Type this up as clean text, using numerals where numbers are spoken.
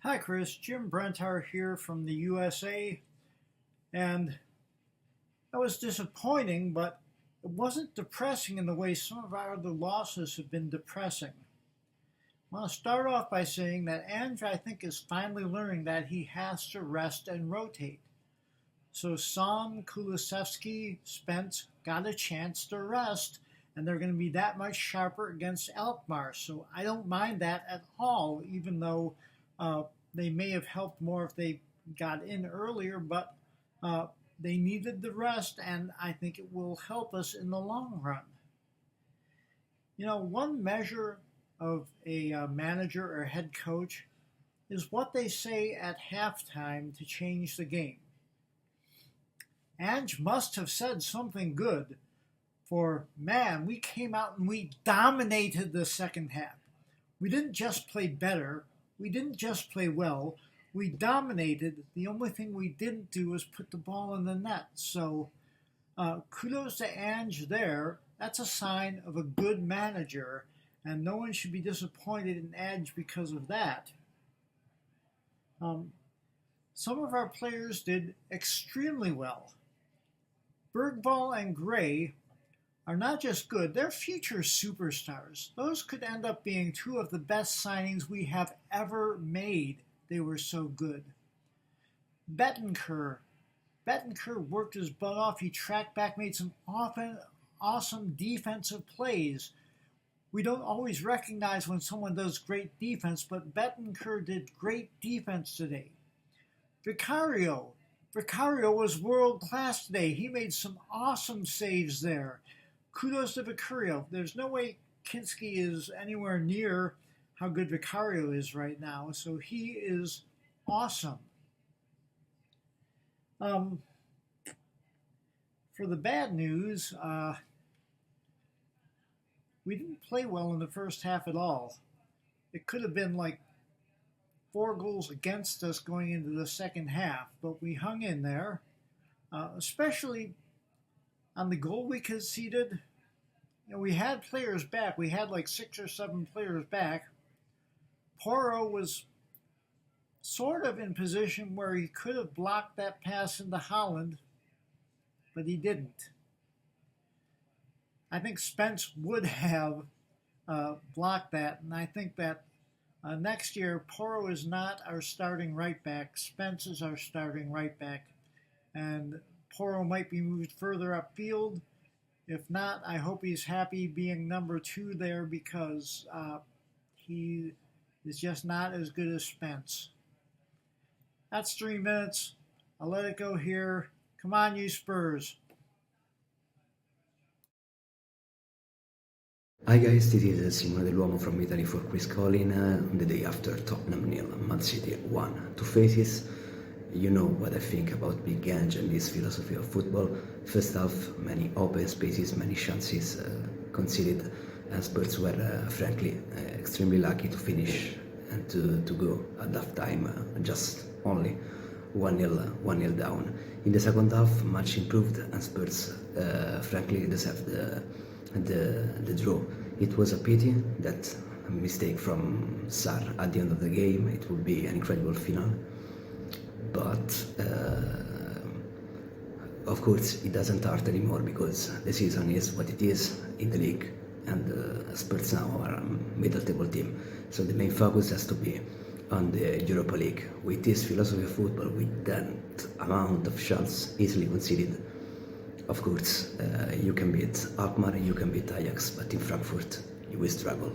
Hi Chris, Jim Brentar here from the USA, and that was disappointing, but it wasn't depressing in the way some of our other losses have been depressing. I want to start off by saying that Ange, I think, is finally learning that he has to rest and rotate. So Sam, Kulusevski, Spence got a chance to rest, and they're going to be that much sharper against Alkmaar. So I don't mind that at all, even though they may have helped more if they got in earlier, but they needed the rest, and I think it will help us in the long run. You know, one measure of a manager or head coach is what they say at halftime to change the game. Ange must have said something good, for man, we came out and we dominated the second half. We didn't just play better, we didn't just play well, we dominated. The only thing we didn't do was put the ball in the net. So kudos to Ange there. That's a sign of a good manager, and no one should be disappointed in Ange because of that. Some of our players did extremely well. Bergvall and Gray are not just good, they're future superstars. Those could end up being two of the best signings we have ever made. They were so good. Bettencourt worked his butt off. He tracked back, made some awesome defensive plays. We don't always recognize when someone does great defense, but Bettencourt did great defense today. Vicario was world class today. He made some awesome saves there. Kudos to Vicario. There's no way Kinski is anywhere near how good Vicario is right now, so he is awesome. For the bad news, we didn't play well in the first half at all. It could have been like 4 goals against us going into the second half, but we hung in there, especially on the goal we conceded. You know, we had players back. We had like 6 or 7 players back. Porro was sort of in position where he could have blocked that pass into Holland, but he didn't. I think Spence would have blocked that, and I think that next year Porro is not our starting right back. Spence is our starting right back, and Porro might be moved further upfield. If not, I hope he's happy being number 2 there, because he is just not as good as Spence. That's 3 minutes. I'll let it go here. Come on, you Spurs. Hi guys, this is Simone dell'Uomo from Italy for Chris Collin. On the day after Tottenham 0, Man City 1 to Faces. You know what I think about Big Ange and his philosophy of football. First half, many open spaces, many chances conceded, and Spurs were frankly extremely lucky to finish and to go at that time just only 1-0 down. In the second half, much improved, and Spurs frankly deserved the draw. It was a pity that a mistake from Sarr at the end of the game. It would be an incredible final. But of course it doesn't hurt anymore, because the season is what it is in the league, and Spurs now are a middle table team. So the main focus has to be on the Europa League. With this philosophy of football, with that amount of shots easily conceded, of course you can beat Alkmaar, you can beat Ajax, but in Frankfurt you will struggle.